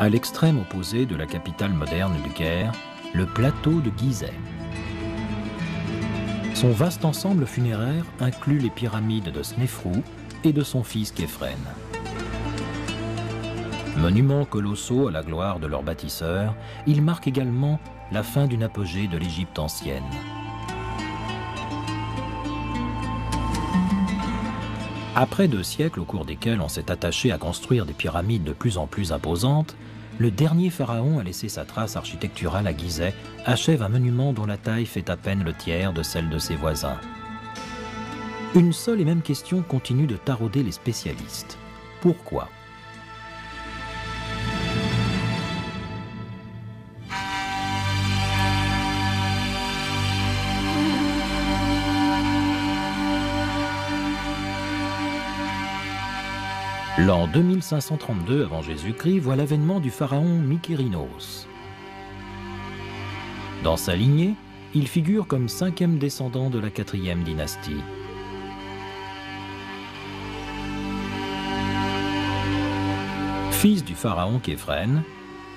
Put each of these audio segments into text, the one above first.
À l'extrême opposé de la capitale moderne du Caire, le plateau de Gizeh. Son vaste ensemble funéraire inclut les pyramides de Snéfrou et de son fils Képhren. Monuments colossaux à la gloire de leur bâtisseur, ils marquent également la fin d'une apogée de l'Égypte ancienne. Après 2 siècles au cours desquels on s'est attaché à construire des pyramides de plus en plus imposantes, le dernier pharaon à laisser sa trace architecturale à Gizeh achève un monument dont la taille fait à peine le tiers de celle de ses voisins. Une seule et même question continue de tarauder les spécialistes. Pourquoi ? L'an 2532 avant Jésus-Christ voit l'avènement du pharaon Mykérinos. Dans sa lignée, il figure comme 5e descendant de la 4e dynastie. Fils du pharaon Képhren,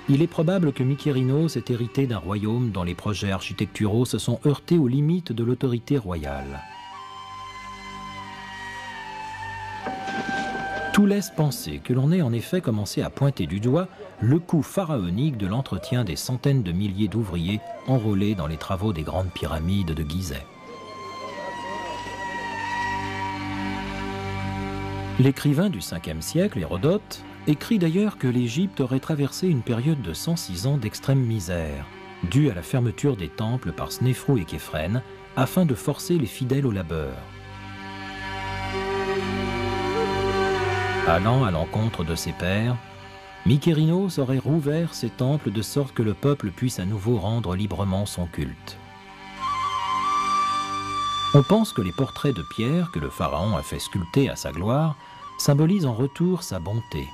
il est probable que Mykérinos ait hérité d'un royaume dont les projets architecturaux se sont heurtés aux limites de l'autorité royale. Tout laisse penser que l'on ait en effet commencé à pointer du doigt le coût pharaonique de l'entretien des centaines de milliers d'ouvriers enrôlés dans les travaux des grandes pyramides de Gizeh. L'écrivain du 5e siècle, Hérodote, écrit d'ailleurs que l'Égypte aurait traversé une période de 106 ans d'extrême misère, due à la fermeture des temples par Snéfrou et Képhren, afin de forcer les fidèles au labeur. Allant à l'encontre de ses pairs, Mykérinos aurait rouvert ses temples de sorte que le peuple puisse à nouveau rendre librement son culte. On pense que les portraits de pierre que le pharaon a fait sculpter à sa gloire symbolisent en retour sa bonté.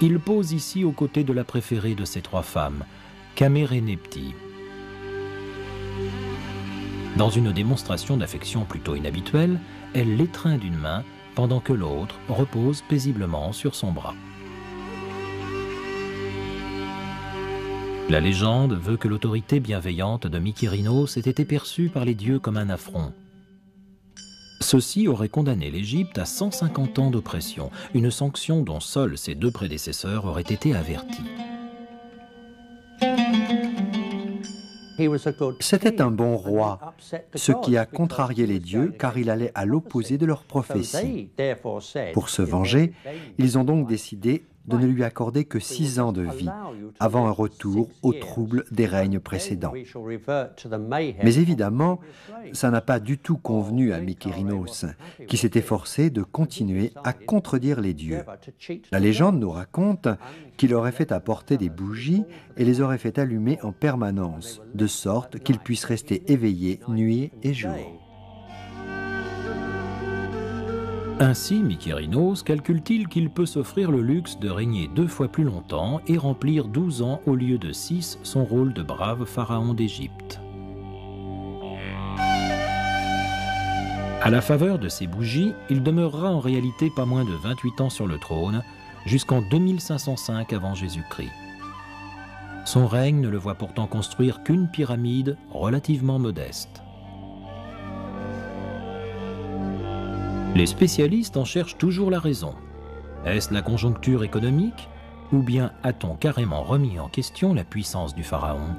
Il pose ici aux côtés de la préférée de ses 3 femmes, Khémérénepti. Dans une démonstration d'affection plutôt inhabituelle, elle l'étreint d'une main pendant que l'autre repose paisiblement sur son bras. La légende veut que l'autorité bienveillante de Mykérinos ait été perçue par les dieux comme un affront. Ceux-ci auraient condamné l'Égypte à 150 ans d'oppression, une sanction dont seuls ses 2 prédécesseurs auraient été avertis. C'était un bon roi, ce qui a contrarié les dieux car il allait à l'opposé de leur prophétie. Pour se venger, ils ont donc décidé de ne lui accorder que 6 ans de vie, avant un retour aux troubles des règnes précédents. Mais évidemment, ça n'a pas du tout convenu à Mykérinos, qui s'est efforcé de continuer à contredire les dieux. La légende nous raconte qu'il aurait fait apporter des bougies et les aurait fait allumer en permanence, de sorte qu'ils puissent rester éveillés nuit et jour. Ainsi, Mykérinos calcule-t-il qu'il peut s'offrir le luxe de régner 2 fois plus longtemps et remplir 12 ans au lieu de 6 son rôle de brave pharaon d'Égypte. À la faveur de ces bougies, il demeurera en réalité pas moins de 28 ans sur le trône, jusqu'en 2505 avant Jésus-Christ. Son règne ne le voit pourtant construire qu'une pyramide relativement modeste. Les spécialistes en cherchent toujours la raison. Est-ce la conjoncture économique ou bien a-t-on carrément remis en question la puissance du pharaon?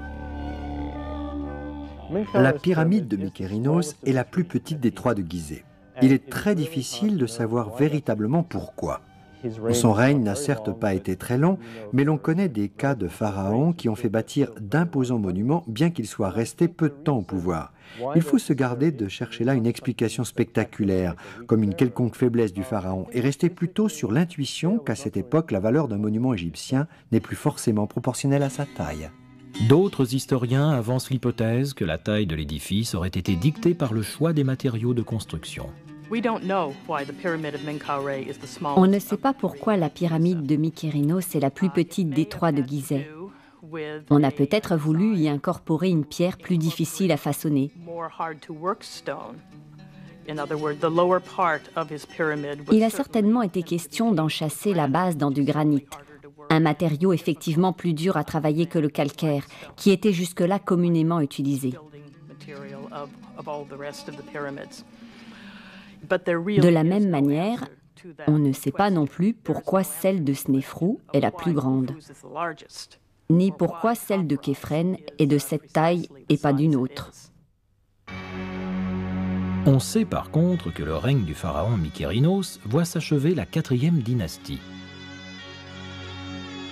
La pyramide de Mykérinos est la plus petite des 3 de Gizeh. Il est très difficile de savoir véritablement pourquoi. Son règne n'a certes pas été très long, mais l'on connaît des cas de pharaons qui ont fait bâtir d'imposants monuments bien qu'ils soient restés peu de temps au pouvoir. Il faut se garder de chercher là une explication spectaculaire, comme une quelconque faiblesse du pharaon, et rester plutôt sur l'intuition qu'à cette époque, la valeur d'un monument égyptien n'est plus forcément proportionnelle à sa taille. D'autres historiens avancent l'hypothèse que la taille de l'édifice aurait été dictée par le choix des matériaux de construction. On ne sait pas pourquoi la pyramide de Mykérinos est la plus petite des 3 de Gizeh. On a peut-être voulu y incorporer une pierre plus difficile à façonner. Il a certainement été question d'enchâsser la base dans du granit, un matériau effectivement plus dur à travailler que le calcaire, qui était jusque-là communément utilisé. De la même manière, on ne sait pas non plus pourquoi celle de Snéfrou est la plus grande, ni pourquoi celle de Képhren est de cette taille et pas d'une autre. On sait par contre que le règne du pharaon Mykérinos voit s'achever la 4e dynastie.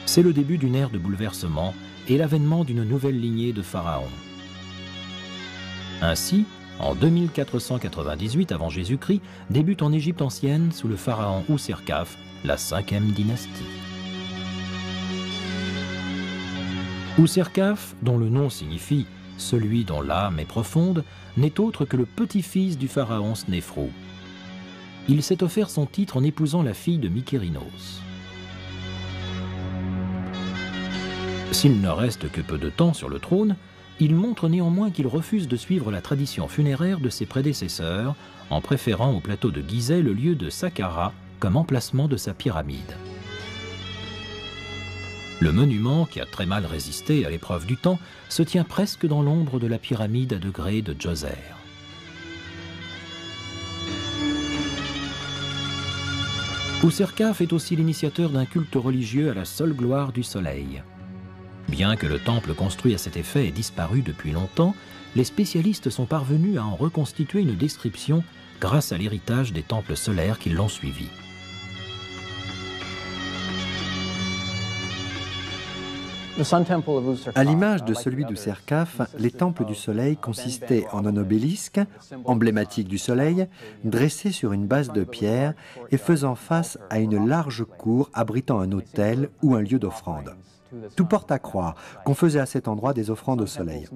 C'est le début d'une ère de bouleversement et l'avènement d'une nouvelle lignée de pharaons. Ainsi, en 2498 avant Jésus-Christ, débute en Égypte ancienne, sous le pharaon Ouserkaf, la 5e dynastie. Ouserkaf, dont le nom signifie « celui dont l'âme est profonde », n'est autre que le petit-fils du pharaon Snéfrou. Il s'est offert son titre en épousant la fille de Mykérinos. S'il ne reste que peu de temps sur le trône, il montre néanmoins qu'il refuse de suivre la tradition funéraire de ses prédécesseurs, en préférant au plateau de Gizeh le lieu de Saqqara comme emplacement de sa pyramide. Le monument, qui a très mal résisté à l'épreuve du temps, se tient presque dans l'ombre de la pyramide à degrés de Djoser. Ouserkaf est aussi l'initiateur d'un culte religieux à la seule gloire du soleil. Bien que le temple construit à cet effet ait disparu depuis longtemps, les spécialistes sont parvenus à en reconstituer une description grâce à l'héritage des temples solaires qui l'ont suivi. À l'image de celui d'Ouserkaf, les temples du soleil consistaient en un obélisque, emblématique du soleil, dressé sur une base de pierre et faisant face à une large cour abritant un autel ou un lieu d'offrande. Tout porte à croire qu'on faisait à cet endroit des offrandes au soleil.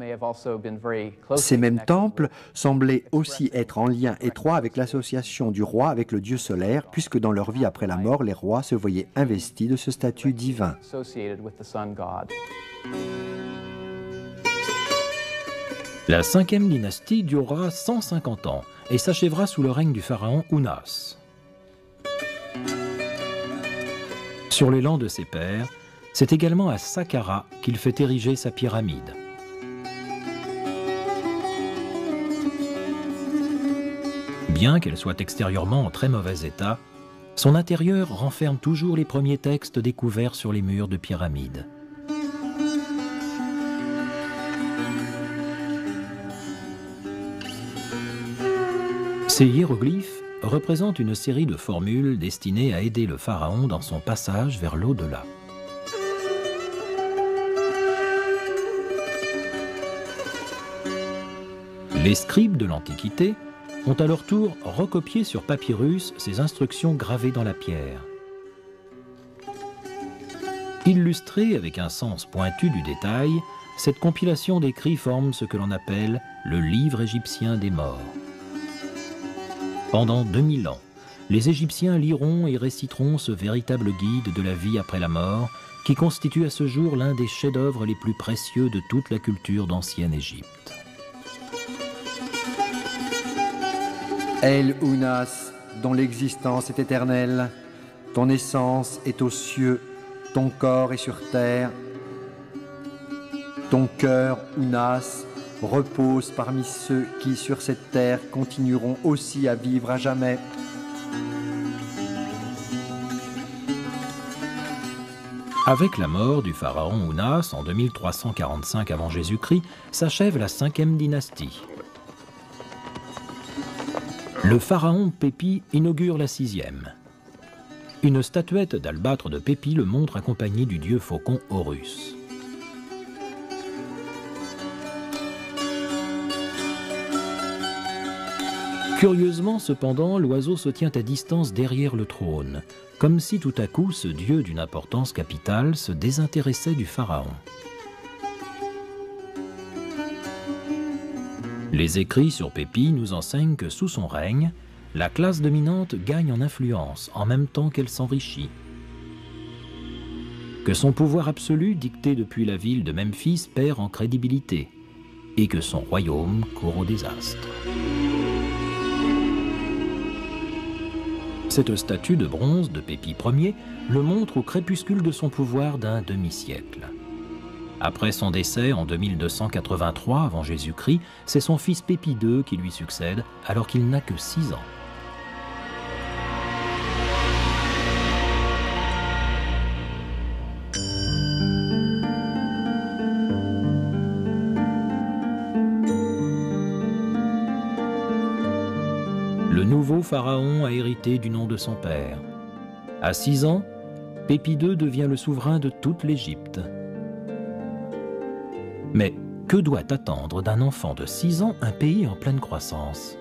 Ces mêmes temples semblaient aussi être en lien étroit avec l'association du roi avec le dieu solaire, puisque dans leur vie après la mort, les rois se voyaient investis de ce statut divin. La 5e dynastie durera 150 ans et s'achèvera sous le règne du pharaon Ounas. Sur l'élan de ses pères, c'est également à Saqqara qu'il fait ériger sa pyramide. Bien qu'elle soit extérieurement en très mauvais état, son intérieur renferme toujours les premiers textes découverts sur les murs de pyramide. Ces hiéroglyphes représentent une série de formules destinées à aider le pharaon dans son passage vers l'au-delà. Les scribes de l'Antiquité ont à leur tour recopié sur papyrus ces instructions gravées dans la pierre. Illustrée avec un sens pointu du détail, cette compilation d'écrits forme ce que l'on appelle le livre égyptien des morts. Pendant 2000 ans, les Égyptiens liront et réciteront ce véritable guide de la vie après la mort, qui constitue à ce jour l'un des chefs-d'œuvre les plus précieux de toute la culture d'ancienne Égypte. El Ounas, dont l'existence est éternelle, ton essence est aux cieux, ton corps est sur terre. Ton cœur, Ounas, repose parmi ceux qui, sur cette terre, continueront aussi à vivre à jamais. Avec la mort du pharaon Ounas en 2345 avant Jésus-Christ, s'achève la 5e dynastie. Le pharaon Pépi inaugure la 6e. Une statuette d'albâtre de Pépi le montre accompagné du dieu faucon Horus. Curieusement, cependant, l'oiseau se tient à distance derrière le trône, comme si tout à coup ce dieu d'une importance capitale se désintéressait du pharaon. Les écrits sur Pépi nous enseignent que sous son règne, la classe dominante gagne en influence en même temps qu'elle s'enrichit. Que son pouvoir absolu, dicté depuis la ville de Memphis, perd en crédibilité et que son royaume court au désastre. Cette statue de bronze de Pépi Ier le montre au crépuscule de son pouvoir d'un demi-siècle. Après son décès en 2283 avant Jésus-Christ, c'est son fils Pépi II qui lui succède alors qu'il n'a que 6 ans. Le nouveau pharaon a hérité du nom de son père. À 6 ans, Pépi II devient le souverain de toute l'Égypte. Mais que doit attendre d'un enfant de 6 ans un pays en pleine croissance ?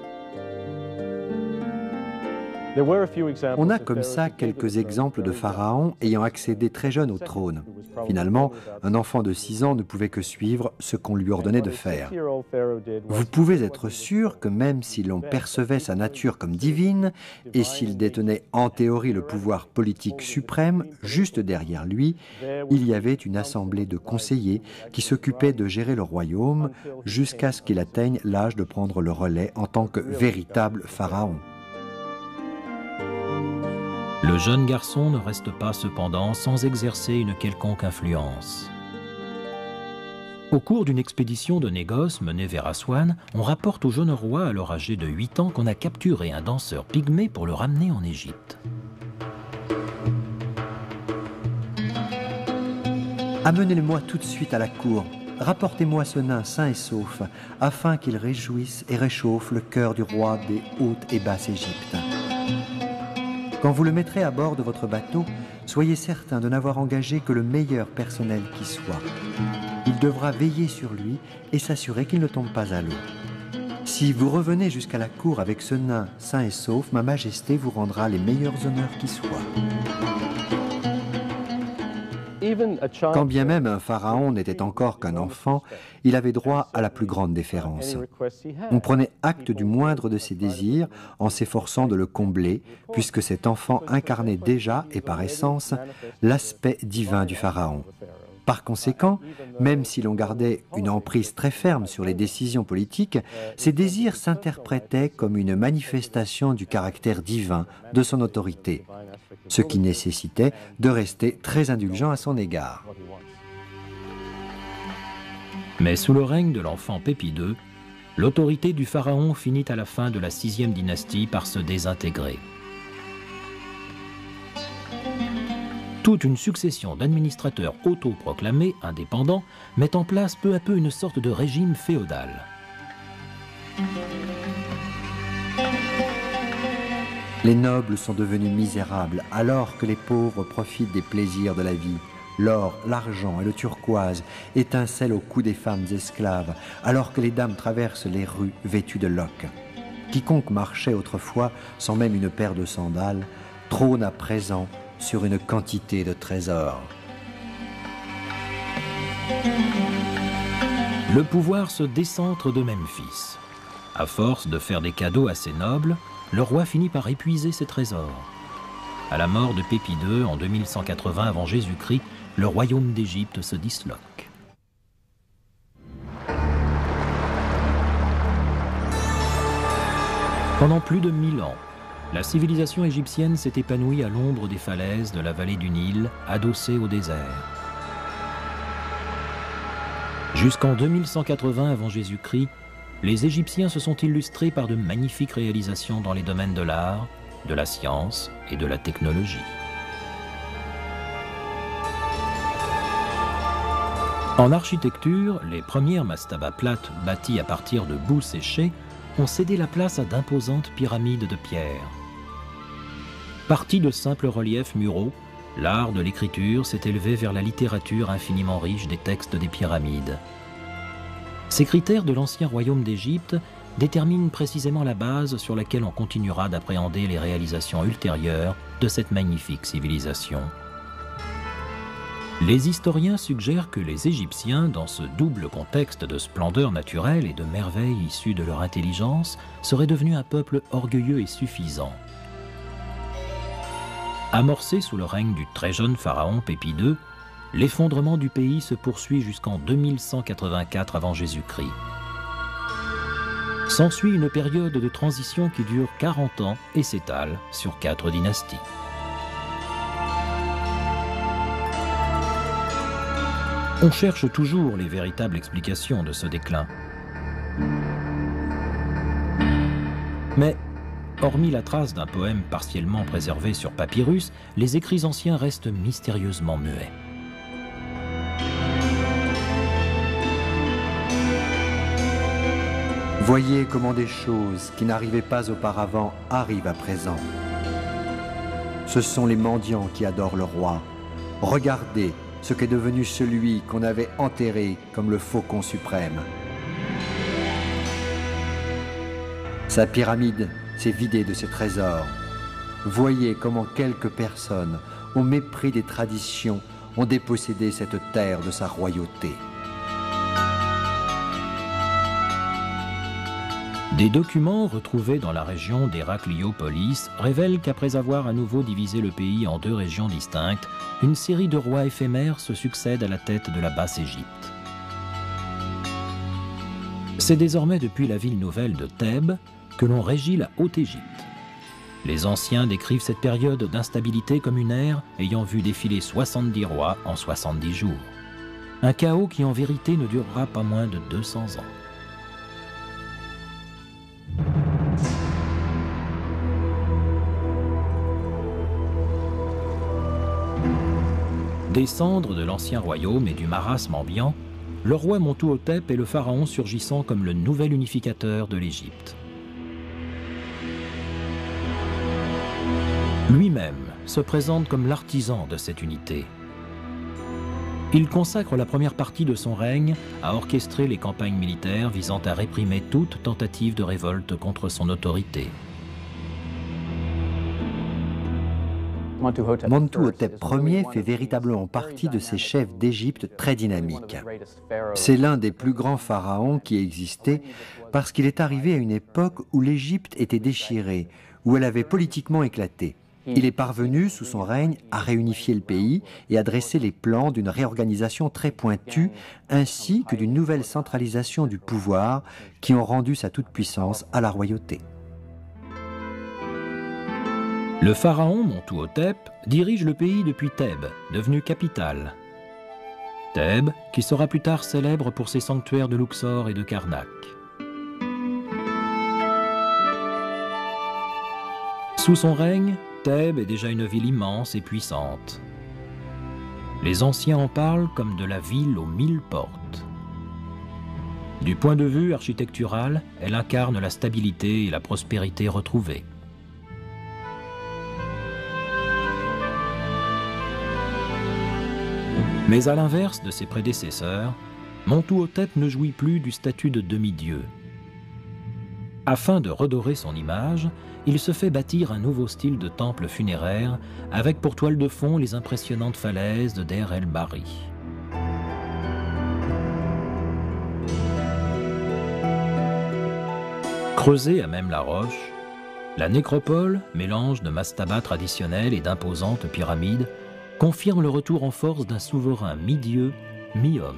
On a comme ça quelques exemples de pharaons ayant accédé très jeune au trône. Finalement, un enfant de 6 ans ne pouvait que suivre ce qu'on lui ordonnait de faire. Vous pouvez être sûr que même si l'on percevait sa nature comme divine, et s'il détenait en théorie le pouvoir politique suprême, juste derrière lui, il y avait une assemblée de conseillers qui s'occupaient de gérer le royaume jusqu'à ce qu'il atteigne l'âge de prendre le relais en tant que véritable pharaon. Le jeune garçon ne reste pas cependant sans exercer une quelconque influence. Au cours d'une expédition de négoce menée vers Aswan, on rapporte au jeune roi, alors âgé de 8 ans, qu'on a capturé un danseur pygmée pour le ramener en Égypte. Amenez-le-moi tout de suite à la cour. Rapportez-moi ce nain sain et sauf, afin qu'il réjouisse et réchauffe le cœur du roi des hautes et basses Égyptes. Quand vous le mettrez à bord de votre bateau, soyez certain de n'avoir engagé que le meilleur personnel qui soit. Il devra veiller sur lui et s'assurer qu'il ne tombe pas à l'eau. Si vous revenez jusqu'à la cour avec ce nain sain et sauf, ma majesté vous rendra les meilleurs honneurs qui soient. Quand bien même un pharaon n'était encore qu'un enfant, il avait droit à la plus grande déférence. On prenait acte du moindre de ses désirs en s'efforçant de le combler, puisque cet enfant incarnait déjà, et par essence, l'aspect divin du pharaon. Par conséquent, même si l'on gardait une emprise très ferme sur les décisions politiques, ses désirs s'interprétaient comme une manifestation du caractère divin de son autorité, ce qui nécessitait de rester très indulgent à son égard. Mais sous le règne de l'enfant Pépi II, l'autorité du pharaon finit à la fin de la 6e dynastie par se désintégrer. Toute une succession d'administrateurs autoproclamés, indépendants, met en place peu à peu une sorte de régime féodal. Les nobles sont devenus misérables alors que les pauvres profitent des plaisirs de la vie. L'or, l'argent et le turquoise étincellent au cou des femmes esclaves alors que les dames traversent les rues vêtues de loques. Quiconque marchait autrefois sans même une paire de sandales trône à présent sur une quantité de trésors. Le pouvoir se décentre de Memphis. À force de faire des cadeaux à ses nobles, le roi finit par épuiser ses trésors. À la mort de Pépi II en 2180 avant Jésus-Christ, le royaume d'Égypte se disloque. Pendant plus de 1000 ans, la civilisation égyptienne s'est épanouie à l'ombre des falaises de la vallée du Nil, adossée au désert. Jusqu'en 2180 avant Jésus-Christ, les Égyptiens se sont illustrés par de magnifiques réalisations dans les domaines de l'art, de la science et de la technologie. En architecture, les premières mastabas plates bâties à partir de boue séchée ont cédé la place à d'imposantes pyramides de pierre. Parti de simples reliefs muraux, l'art de l'écriture s'est élevé vers la littérature infiniment riche des textes des pyramides. Ces critères de l'ancien royaume d'Égypte déterminent précisément la base sur laquelle on continuera d'appréhender les réalisations ultérieures de cette magnifique civilisation. Les historiens suggèrent que les Égyptiens, dans ce double contexte de splendeur naturelle et de merveilles issues de leur intelligence, seraient devenus un peuple orgueilleux et suffisant. Amorcé sous le règne du très jeune pharaon Pépi II, l'effondrement du pays se poursuit jusqu'en 2184 avant Jésus-Christ. S'ensuit une période de transition qui dure 40 ans et s'étale sur 4 dynasties. On cherche toujours les véritables explications de ce déclin. Mais, hormis la trace d'un poème partiellement préservé sur papyrus, les écrits anciens restent mystérieusement muets. Voyez comment des choses qui n'arrivaient pas auparavant arrivent à présent. Ce sont les mendiants qui adorent le roi. Regardez ce qu'est devenu celui qu'on avait enterré comme le faucon suprême. Sa pyramide s'est vidée de ses trésors. Voyez comment quelques personnes, au mépris des traditions, ont dépossédé cette terre de sa royauté. Des documents retrouvés dans la région d'Hérakliopolis révèlent qu'après avoir à nouveau divisé le pays en 2 régions distinctes, une série de rois éphémères se succèdent à la tête de la Basse-Égypte. C'est désormais depuis la ville nouvelle de Thèbes que l'on régit la Haute-Égypte. Les anciens décrivent cette période d'instabilité comme une ère ayant vu défiler 70 rois en 70 jours. Un chaos qui en vérité ne durera pas moins de 200 ans. Des cendres de l'ancien royaume et du marasme ambiant, le roi Montuhotep est le pharaon surgissant comme le nouvel unificateur de l'Égypte. Lui-même se présente comme l'artisan de cette unité. Il consacre la première partie de son règne à orchestrer les campagnes militaires visant à réprimer toute tentative de révolte contre son autorité. Montuhotep Ier fait véritablement partie de ces chefs d'Égypte très dynamiques. C'est l'un des plus grands pharaons qui ait existé parce qu'il est arrivé à une époque où l'Égypte était déchirée, où elle avait politiquement éclaté. Il est parvenu, sous son règne, à réunifier le pays et à dresser les plans d'une réorganisation très pointue, ainsi que d'une nouvelle centralisation du pouvoir qui ont rendu sa toute-puissance à la royauté. Le pharaon Montuhotep dirige le pays depuis Thèbes, devenue capitale. Thèbes, qui sera plus tard célèbre pour ses sanctuaires de Luxor et de Karnak. Sous son règne, Thèbes est déjà une ville immense et puissante. Les anciens en parlent comme de la ville aux 1000 portes. Du point de vue architectural, elle incarne la stabilité et la prospérité retrouvées. Mais à l'inverse de ses prédécesseurs, Montuhotep ne jouit plus du statut de demi-dieu. Afin de redorer son image, il se fait bâtir un nouveau style de temple funéraire avec pour toile de fond les impressionnantes falaises de Der el-Bahri. Creusée à même la roche, la nécropole, mélange de mastabas traditionnels et d'imposantes pyramides, confirme le retour en force d'un souverain mi-dieu, mi-homme.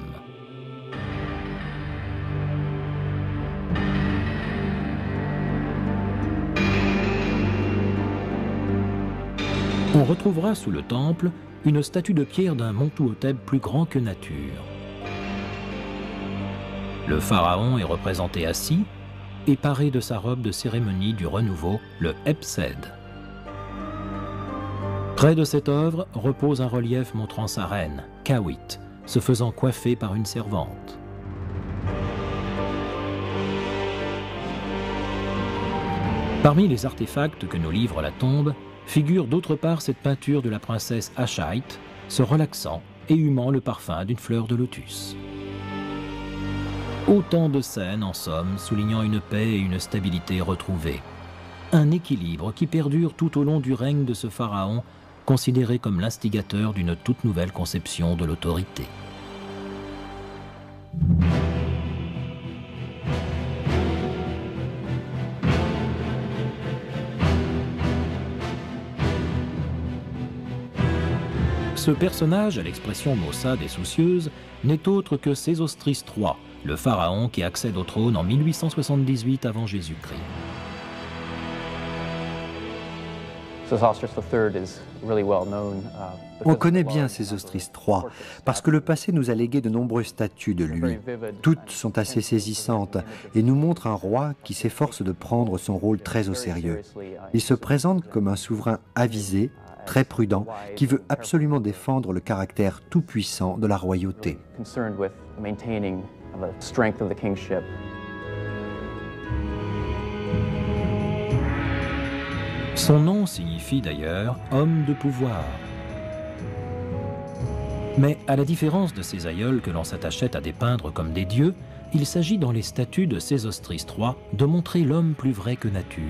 On retrouvera sous le temple une statue de pierre d'un Montuhotep plus grand que nature. Le pharaon est représenté assis et paré de sa robe de cérémonie du renouveau, le Hebsed. Près de cette œuvre repose un relief montrant sa reine, Kawit, se faisant coiffer par une servante. Parmi les artefacts que nous livre la tombe, figure d'autre part cette peinture de la princesse Ashait, se relaxant et humant le parfum d'une fleur de lotus. Autant de scènes, en somme, soulignant une paix et une stabilité retrouvées. Un équilibre qui perdure tout au long du règne de ce pharaon, considéré comme l'instigateur d'une toute nouvelle conception de l'autorité. Ce personnage, à l'expression maussade et soucieuse, n'est autre que Sésostris III, le pharaon qui accède au trône en 1878 avant Jésus-Christ. On connaît bien Sésostris III parce que le passé nous a légué de nombreuses statues de lui. Toutes sont assez saisissantes et nous montrent un roi qui s'efforce de prendre son rôle très au sérieux. Il se présente comme un souverain avisé, très prudent, qui veut absolument défendre le caractère tout-puissant de la royauté. Son nom signifie d'ailleurs « homme de pouvoir ». Mais à la différence de ses aïeuls que l'on s'attachait à dépeindre comme des dieux, il s'agit dans les statues de Sésostris III de montrer l'homme plus vrai que nature.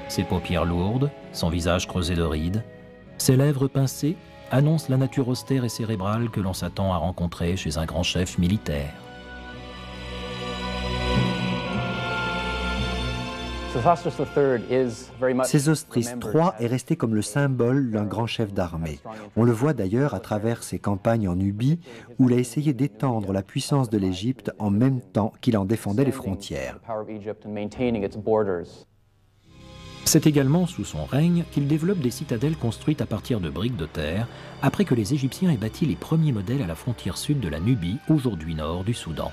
Ses paupières lourdes, son visage creusé de rides, ses lèvres pincées annoncent la nature austère et cérébrale que l'on s'attend à rencontrer chez un grand chef militaire. Sésostris III est resté comme le symbole d'un grand chef d'armée. On le voit d'ailleurs à travers ses campagnes en Nubie, où il a essayé d'étendre la puissance de l'Égypte en même temps qu'il en défendait les frontières. C'est également sous son règne qu'il développe des citadelles construites à partir de briques de terre, après que les Égyptiens aient bâti les premiers modèles à la frontière sud de la Nubie, aujourd'hui nord du Soudan.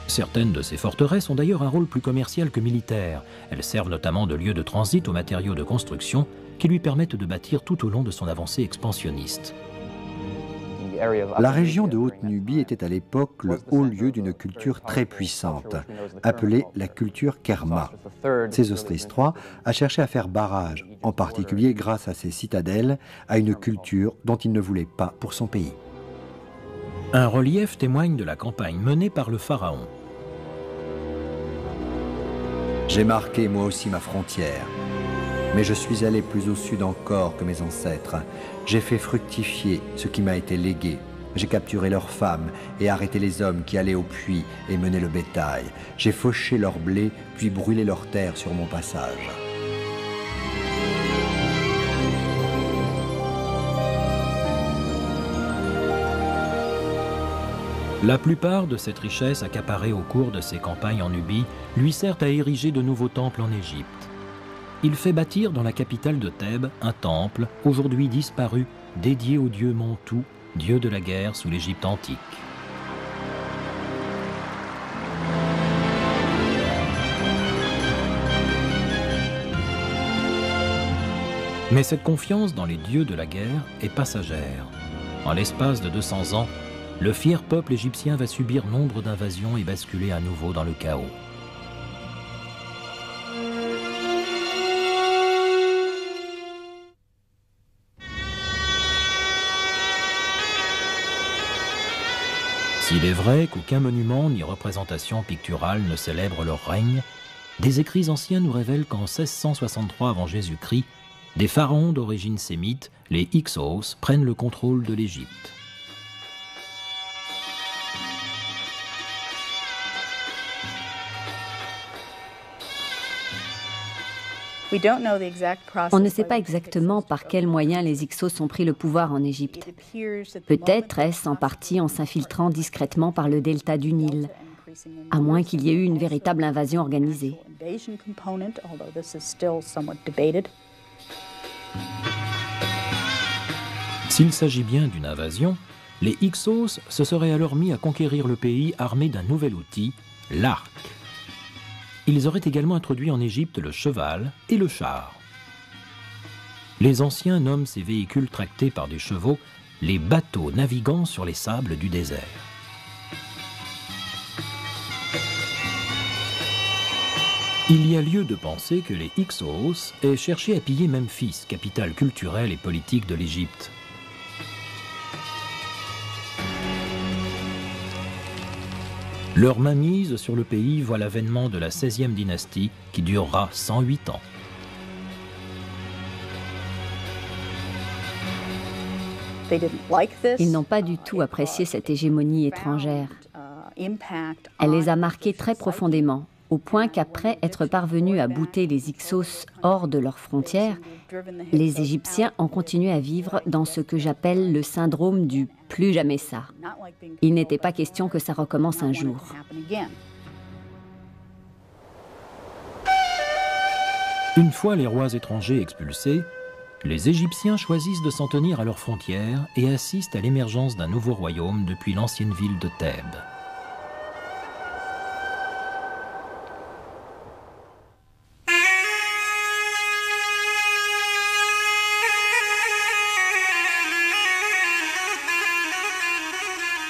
Certaines de ces forteresses ont d'ailleurs un rôle plus commercial que militaire. Elles servent notamment de lieu de transit aux matériaux de construction qui lui permettent de bâtir tout au long de son avancée expansionniste. La région de Haute-Nubie était à l'époque le haut lieu d'une culture très puissante, appelée la culture Kerma. Sésostris III a cherché à faire barrage, en particulier grâce à ses citadelles, à une culture dont il ne voulait pas pour son pays. Un relief témoigne de la campagne menée par le pharaon. J'ai marqué moi aussi ma frontière, mais je suis allé plus au sud encore que mes ancêtres. J'ai fait fructifier ce qui m'a été légué. J'ai capturé leurs femmes et arrêté les hommes qui allaient au puits et menaient le bétail. J'ai fauché leur blé, puis brûlé leurs terres sur mon passage. La plupart de cette richesse accaparée au cours de ses campagnes en Nubie lui sert à ériger de nouveaux temples en Égypte. Il fait bâtir dans la capitale de Thèbes un temple, aujourd'hui disparu, dédié au dieu Montou, dieu de la guerre sous l'Égypte antique. Mais cette confiance dans les dieux de la guerre est passagère. En l'espace de 200 ans, le fier peuple égyptien va subir nombre d'invasions et basculer à nouveau dans le chaos. S'il est vrai qu'aucun monument ni représentation picturale ne célèbre leur règne, des écrits anciens nous révèlent qu'en 1663 avant Jésus-Christ, des pharaons d'origine sémite, les Hyksos, prennent le contrôle de l'Égypte. On ne sait pas exactement par quels moyens les Hyksos ont pris le pouvoir en Égypte. Peut-être est-ce en partie en s'infiltrant discrètement par le delta du Nil, à moins qu'il y ait eu une véritable invasion organisée. S'il s'agit bien d'une invasion, les Hyksos se seraient alors mis à conquérir le pays armés d'un nouvel outil, l'arc. Ils auraient également introduit en Égypte le cheval et le char. Les anciens nomment ces véhicules tractés par des chevaux les bateaux naviguant sur les sables du désert. Il y a lieu de penser que les Hyksos aient cherché à piller Memphis, capitale culturelle et politique de l'Égypte. Leur mainmise sur le pays voit l'avènement de la 16e dynastie qui durera 108 ans. Ils n'ont pas du tout apprécié cette hégémonie étrangère. Elle les a marqués très profondément au point qu'après être parvenus à bouter les Hyksos hors de leurs frontières, les Égyptiens ont continué à vivre dans ce que j'appelle le syndrome du « plus jamais ça ». Il n'était pas question que ça recommence un jour. Une fois les rois étrangers expulsés, les Égyptiens choisissent de s'en tenir à leurs frontières et assistent à l'émergence d'un nouveau royaume depuis l'ancienne ville de Thèbes.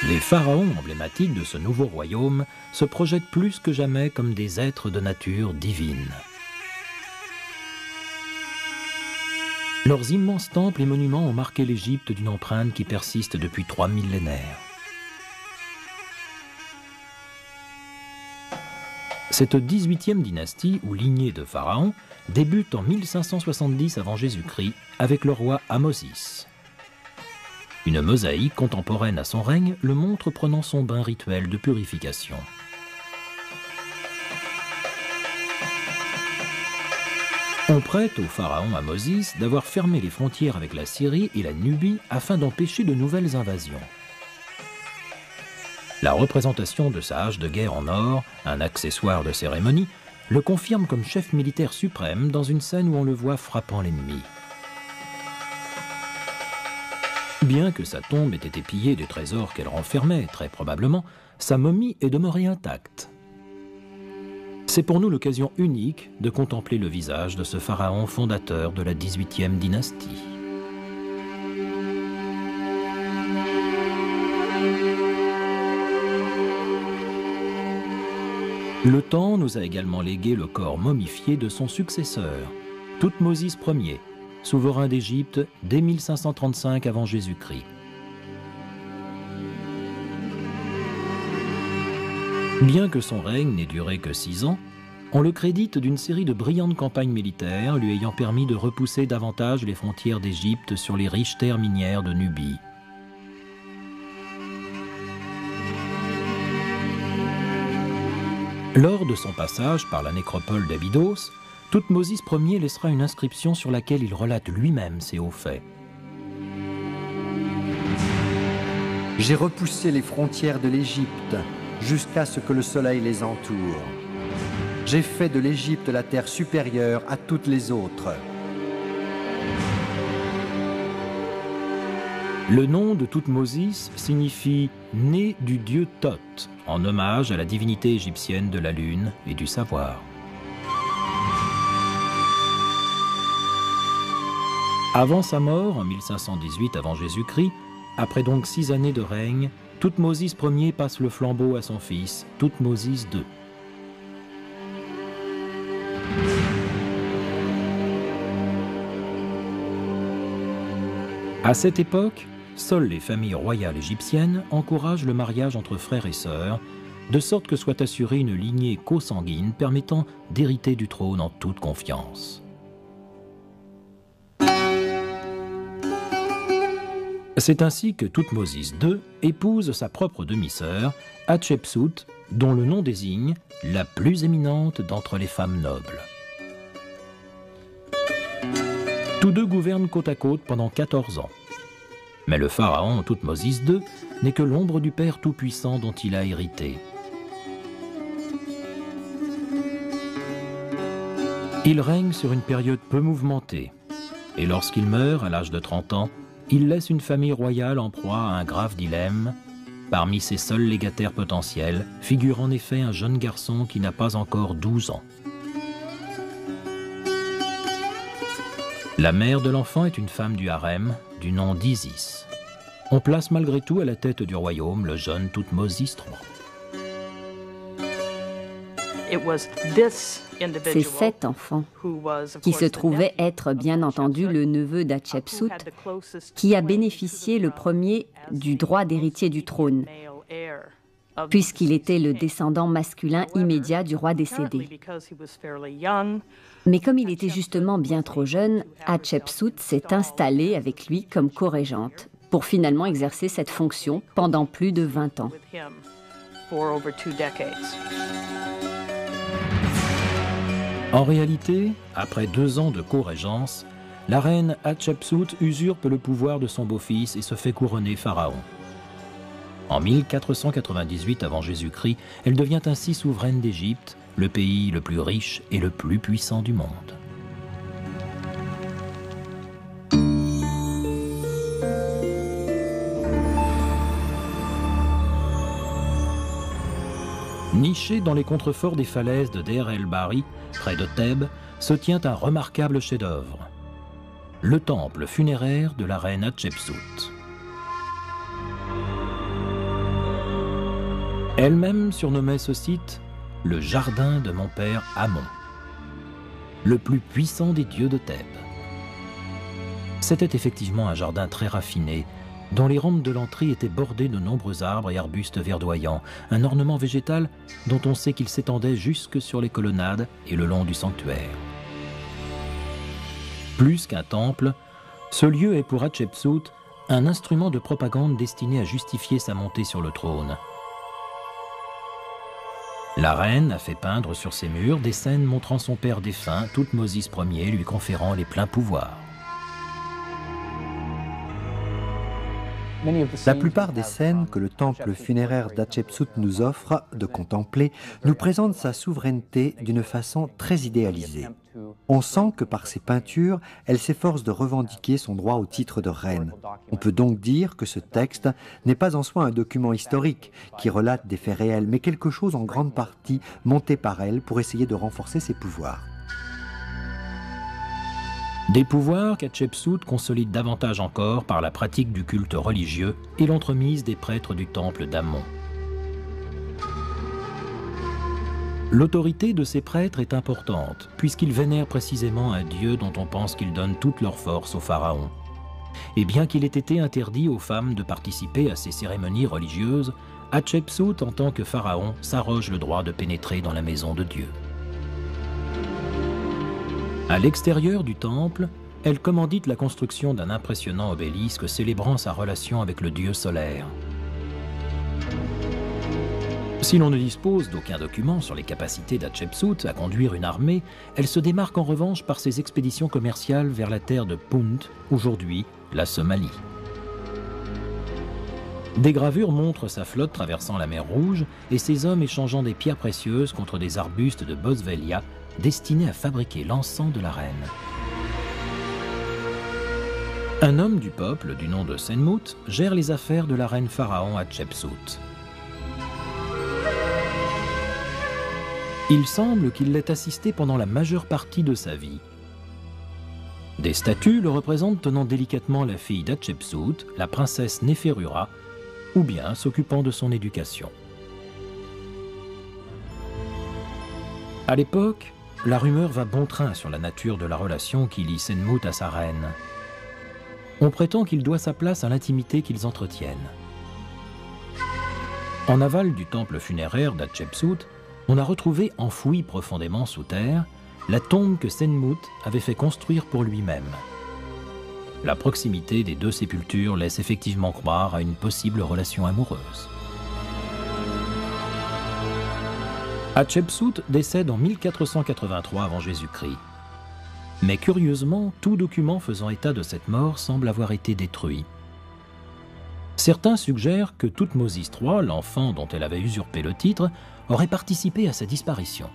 Les pharaons emblématiques de ce nouveau royaume se projettent plus que jamais comme des êtres de nature divine. Leurs immenses temples et monuments ont marqué l'Égypte d'une empreinte qui persiste depuis 3 millénaires. Cette 18e dynastie ou lignée de pharaons débute en 1570 avant Jésus-Christ avec le roi Ahmosis. Une mosaïque contemporaine à son règne le montre prenant son bain rituel de purification. On prête au pharaon Ahmosis d'avoir fermé les frontières avec la Syrie et la Nubie afin d'empêcher de nouvelles invasions. La représentation de sa hache de guerre en or, un accessoire de cérémonie, le confirme comme chef militaire suprême dans une scène où on le voit frappant l'ennemi. Bien que sa tombe ait été pillée des trésors qu'elle renfermait, très probablement, sa momie est demeurée intacte. C'est pour nous l'occasion unique de contempler le visage de ce pharaon fondateur de la 18e dynastie. Le temps nous a également légué le corps momifié de son successeur, Thoutmôsis Ier, souverain d'Égypte dès 1535 avant Jésus-Christ. Bien que son règne n'ait duré que 6 ans, on le crédite d'une série de brillantes campagnes militaires lui ayant permis de repousser davantage les frontières d'Égypte sur les riches terres minières de Nubie. Lors de son passage par la nécropole d'Abydos, Thoutmôsis Ier laissera une inscription sur laquelle il relate lui-même ces hauts faits. J'ai repoussé les frontières de l'Égypte jusqu'à ce que le soleil les entoure. J'ai fait de l'Égypte la terre supérieure à toutes les autres. Le nom de Thoutmôsis signifie « né du dieu Thoth », en hommage à la divinité égyptienne de la lune et du savoir. Avant sa mort, en 1518 avant Jésus-Christ, après donc 6 années de règne, Thoutmôsis Ier passe le flambeau à son fils, Thoutmôsis II. À cette époque, seules les familles royales égyptiennes encouragent le mariage entre frères et sœurs, de sorte que soit assurée une lignée consanguine permettant d'hériter du trône en toute confiance. C'est ainsi que Thoutmôsis II épouse sa propre demi-sœur, Hatshepsut, dont le nom désigne la plus éminente d'entre les femmes nobles. Tous deux gouvernent côte à côte pendant 14 ans. Mais le pharaon Thoutmôsis II n'est que l'ombre du Père Tout-Puissant dont il a hérité. Il règne sur une période peu mouvementée, et lorsqu'il meurt à l'âge de 30 ans, il laisse une famille royale en proie à un grave dilemme. Parmi ses seuls légataires potentiels figure en effet un jeune garçon qui n'a pas encore 12 ans. La mère de l'enfant est une femme du harem du nom d'Isis. On place malgré tout à la tête du royaume le jeune Thoutmôsis III. C'est cet enfant, qui se trouvait être bien entendu le neveu d'Hatshepsut, qui a bénéficié le premier du droit d'héritier du trône, puisqu'il était le descendant masculin immédiat du roi décédé. Mais comme il était justement bien trop jeune, Hatshepsut s'est installée avec lui comme co-régente, pour finalement exercer cette fonction pendant plus de 20 ans. En réalité, après 2 ans de co-régence, la reine Hatshepsut usurpe le pouvoir de son beau-fils et se fait couronner pharaon. En 1498 avant Jésus-Christ, elle devient ainsi souveraine d'Égypte, le pays le plus riche et le plus puissant du monde. Niché dans les contreforts des falaises de Deir el-Bahri, près de Thèbes, se tient un remarquable chef-d'œuvre, le temple funéraire de la reine Hatshepsut. Elle-même surnommait ce site le jardin de mon père Amon, le plus puissant des dieux de Thèbes. C'était effectivement un jardin très raffiné, dont les rampes de l'entrée étaient bordées de nombreux arbres et arbustes verdoyants, un ornement végétal dont on sait qu'il s'étendait jusque sur les colonnades et le long du sanctuaire. Plus qu'un temple, ce lieu est pour Hatshepsut un instrument de propagande destiné à justifier sa montée sur le trône. La reine a fait peindre sur ses murs des scènes montrant son père défunt, Thoutmôsis Ier lui conférant les pleins pouvoirs. La plupart des scènes que le temple funéraire d'Hatshepsut nous offre de contempler nous présentent sa souveraineté d'une façon très idéalisée. On sent que par ses peintures, elle s'efforce de revendiquer son droit au titre de reine. On peut donc dire que ce texte n'est pas en soi un document historique qui relate des faits réels, mais quelque chose en grande partie monté par elle pour essayer de renforcer ses pouvoirs. Des pouvoirs qu'Hatshepsut consolide davantage encore par la pratique du culte religieux et l'entremise des prêtres du temple d'Amon. L'autorité de ces prêtres est importante, puisqu'ils vénèrent précisément un dieu dont on pense qu'il donne toute leur force au pharaon. Et bien qu'il ait été interdit aux femmes de participer à ces cérémonies religieuses, Hatshepsut, en tant que pharaon, s'arroge le droit de pénétrer dans la maison de Dieu. À l'extérieur du temple, elle commandite la construction d'un impressionnant obélisque célébrant sa relation avec le dieu solaire. Si l'on ne dispose d'aucun document sur les capacités d'Hatshepsut à conduire une armée, elle se démarque en revanche par ses expéditions commerciales vers la terre de Punt, aujourd'hui la Somalie. Des gravures montrent sa flotte traversant la mer Rouge et ses hommes échangeant des pierres précieuses contre des arbustes de Boswellia destinés à fabriquer l'encens de la reine. Un homme du peuple du nom de Senmout gère les affaires de la reine pharaon Hatshepsut. Il semble qu'il l'ait assisté pendant la majeure partie de sa vie. Des statues le représentent tenant délicatement la fille d'Hatshepsut, la princesse Néferura, ou bien s'occupant de son éducation. À l'époque, la rumeur va bon train sur la nature de la relation qui lie Senmout à sa reine. On prétend qu'il doit sa place à l'intimité qu'ils entretiennent. En aval du temple funéraire d'Hatshepsut, on a retrouvé enfouie profondément sous terre la tombe que Senmout avait fait construire pour lui-même. La proximité des deux sépultures laisse effectivement croire à une possible relation amoureuse. Hatshepsut décède en 1483 avant Jésus-Christ. Mais curieusement, tout document faisant état de cette mort semble avoir été détruit. Certains suggèrent que Thoutmôsis III, l'enfant dont elle avait usurpé le titre, aurait participé à sa disparition.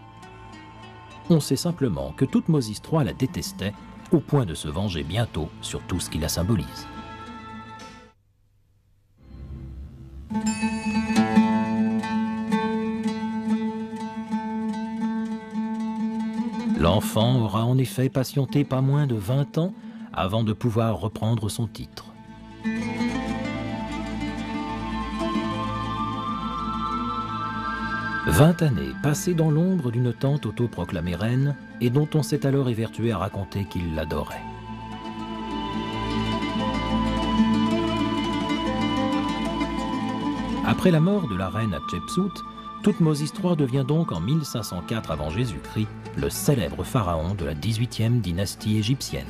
On sait simplement que Thoutmôsis III la détestait au point de se venger bientôt sur tout ce qui la symbolise. L'enfant aura en effet patienté pas moins de 20 ans avant de pouvoir reprendre son titre. « 20 années passées dans l'ombre d'une tante autoproclamée reine et dont on s'est alors évertué à raconter qu'il l'adorait. » Après la mort de la reine Hatshepsut, Thoutmôsis III devient donc en 1504 avant Jésus-Christ le célèbre pharaon de la 18e dynastie égyptienne.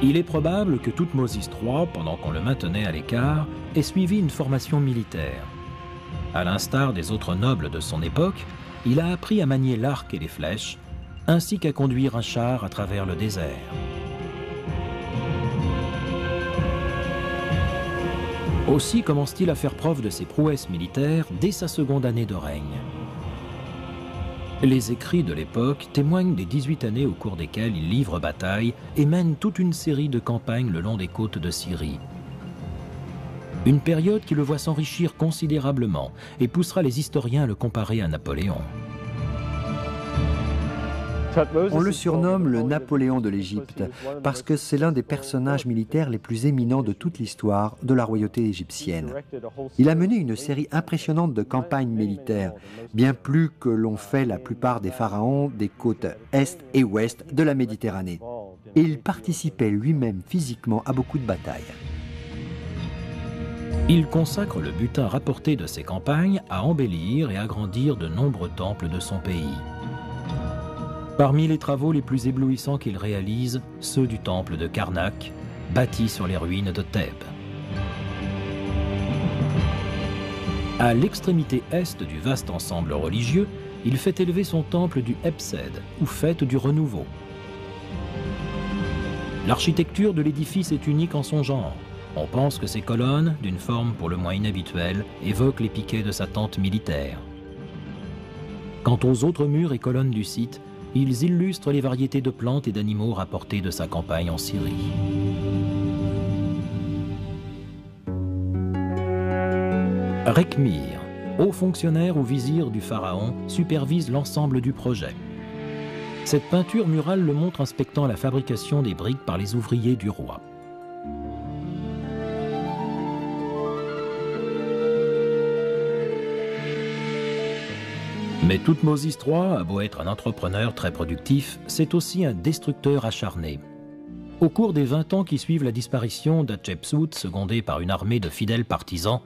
Il est probable que Thoutmôsis III, pendant qu'on le maintenait à l'écart, ait suivi une formation militaire. À l'instar des autres nobles de son époque, il a appris à manier l'arc et les flèches, ainsi qu'à conduire un char à travers le désert. Aussi commence-t-il à faire preuve de ses prouesses militaires dès sa seconde année de règne. Les écrits de l'époque témoignent des 18 années au cours desquelles il livre bataille et mène toute une série de campagnes le long des côtes de Syrie. Une période qui le voit s'enrichir considérablement et poussera les historiens à le comparer à Napoléon. On le surnomme le Napoléon de l'Égypte parce que c'est l'un des personnages militaires les plus éminents de toute l'histoire de la royauté égyptienne. Il a mené une série impressionnante de campagnes militaires, bien plus que l'ont fait la plupart des pharaons des côtes est et ouest de la Méditerranée. Et il participait lui-même physiquement à beaucoup de batailles. Il consacre le butin rapporté de ses campagnes à embellir et agrandir de nombreux temples de son pays. Parmi les travaux les plus éblouissants qu'il réalise, ceux du temple de Karnak, bâti sur les ruines de Thèbes. À l'extrémité est du vaste ensemble religieux, il fait élever son temple du Hebsed, ou fête du renouveau. L'architecture de l'édifice est unique en son genre. On pense que ces colonnes, d'une forme pour le moins inhabituelle, évoquent les piquets de sa tente militaire. Quant aux autres murs et colonnes du site, ils illustrent les variétés de plantes et d'animaux rapportés de sa campagne en Syrie. Rekhmir, haut fonctionnaire ou vizir du pharaon, supervise l'ensemble du projet. Cette peinture murale le montre inspectant la fabrication des briques par les ouvriers du roi. Mais Thoutmôsis III a beau être un entrepreneur très productif, c'est aussi un destructeur acharné. Au cours des 20 ans qui suivent la disparition d'Hatchepsout, secondé par une armée de fidèles partisans,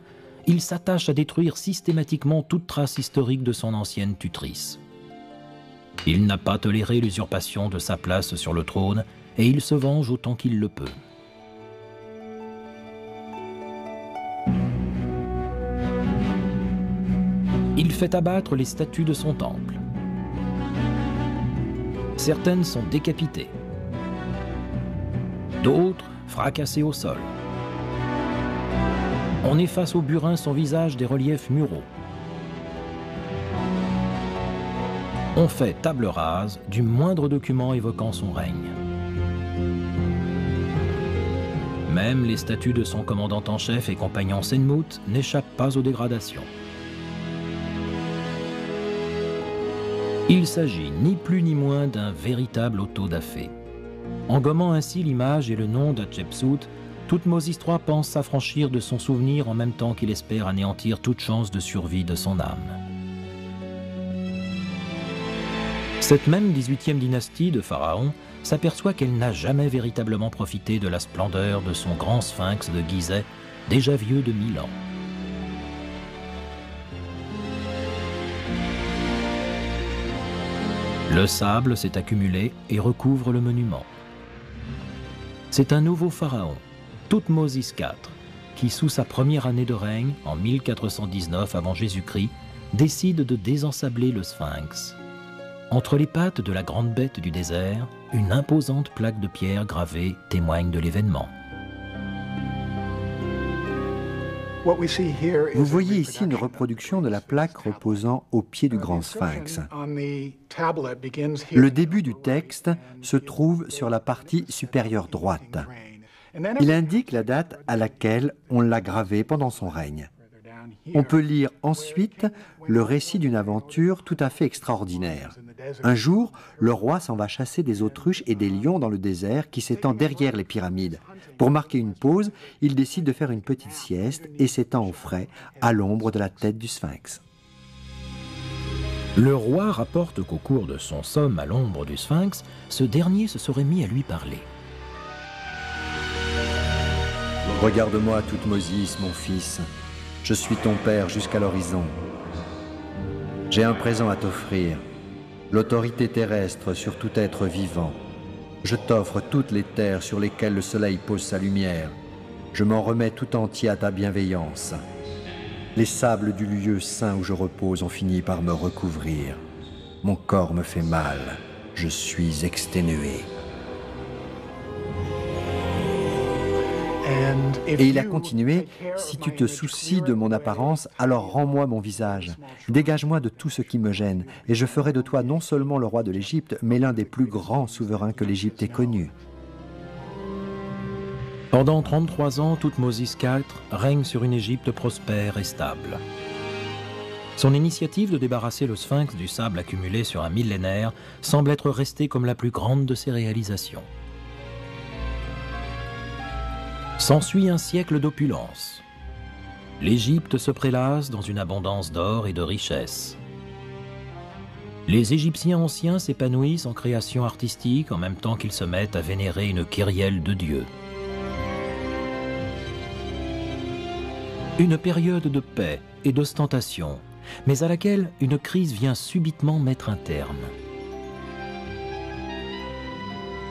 il s'attache à détruire systématiquement toute trace historique de son ancienne tutrice. Il n'a pas toléré l'usurpation de sa place sur le trône et il se venge autant qu'il le peut. Il fait abattre les statues de son temple. Certaines sont décapitées, d'autres fracassées au sol. On efface au burin son visage des reliefs muraux. On fait table rase du moindre document évoquant son règne. Même les statues de son commandant en chef et compagnon Senmout n'échappent pas aux dégradations. Il s'agit ni plus ni moins d'un véritable autodafé. En gommant ainsi l'image et le nom d'Hatchepsout, Thoutmôsis III pense s'affranchir de son souvenir en même temps qu'il espère anéantir toute chance de survie de son âme. Cette même 18e dynastie de pharaons s'aperçoit qu'elle n'a jamais véritablement profité de la splendeur de son grand sphinx de Gizeh, déjà vieux de 1000 ans. Le sable s'est accumulé et recouvre le monument. C'est un nouveau pharaon, Thoutmôsis IV, qui sous sa première année de règne, en 1419 avant Jésus-Christ, décide de désensabler le sphinx. Entre les pattes de la grande bête du désert, une imposante plaque de pierre gravée témoigne de l'événement. Vous voyez ici une reproduction de la plaque reposant au pied du grand sphinx. Le début du texte se trouve sur la partie supérieure droite. Il indique la date à laquelle on l'a gravé pendant son règne. On peut lire ensuite le récit d'une aventure tout à fait extraordinaire. Un jour, le roi s'en va chasser des autruches et des lions dans le désert qui s'étend derrière les pyramides. Pour marquer une pause, il décide de faire une petite sieste et s'étend au frais, à l'ombre de la tête du sphinx. Le roi rapporte qu'au cours de son somme à l'ombre du sphinx, ce dernier se serait mis à lui parler. « Regarde-moi, Thoutmôsis, mon fils. Je suis ton père jusqu'à l'horizon. J'ai un présent à t'offrir, l'autorité terrestre sur tout être vivant. Je t'offre toutes les terres sur lesquelles le soleil pose sa lumière. Je m'en remets tout entier à ta bienveillance. Les sables du lieu saint où je repose ont fini par me recouvrir. Mon corps me fait mal. Je suis exténué. Et il a continué, « Si tu te soucies de mon apparence, alors rends-moi mon visage. Dégage-moi de tout ce qui me gêne, et je ferai de toi non seulement le roi de l'Égypte, mais l'un des plus grands souverains que l'Égypte ait connu. » Pendant 33 ans, Thoutmôsis IV règne sur une Égypte prospère et stable. Son initiative de débarrasser le sphinx du sable accumulé sur un millénaire semble être restée comme la plus grande de ses réalisations. S'ensuit un siècle d'opulence. L'Égypte se prélasse dans une abondance d'or et de richesses. Les Égyptiens anciens s'épanouissent en création artistique en même temps qu'ils se mettent à vénérer une kyrielle de dieux. Une période de paix et d'ostentation, mais à laquelle une crise vient subitement mettre un terme.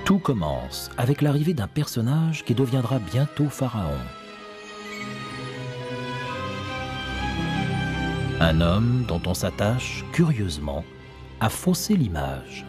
Tout commence avec l'arrivée d'un personnage qui deviendra bientôt pharaon. Un homme dont on s'attache, curieusement, à fausser l'image.